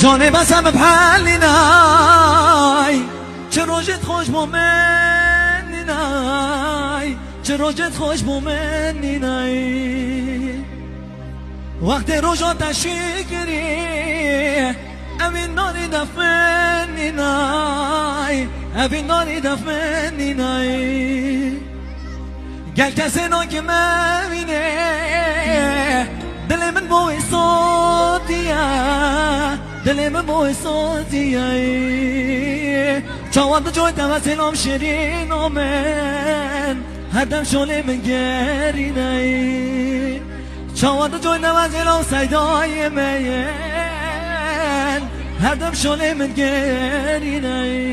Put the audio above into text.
جانه بسم بحلی نای چه روزت خوش بومنی نای چه روزت خوش بومنی نای وقت روزا تشکری امین ناری دفنی نای امین ناری دفنی نای گل کسی نو که مبینه دل من بوی صوتیه دل من بوی صوتیه چاوان جوی دم سلام شیرین من هردم شله من گرینه چاوان جوی دم سلام سیدای من هردم شله من گرینه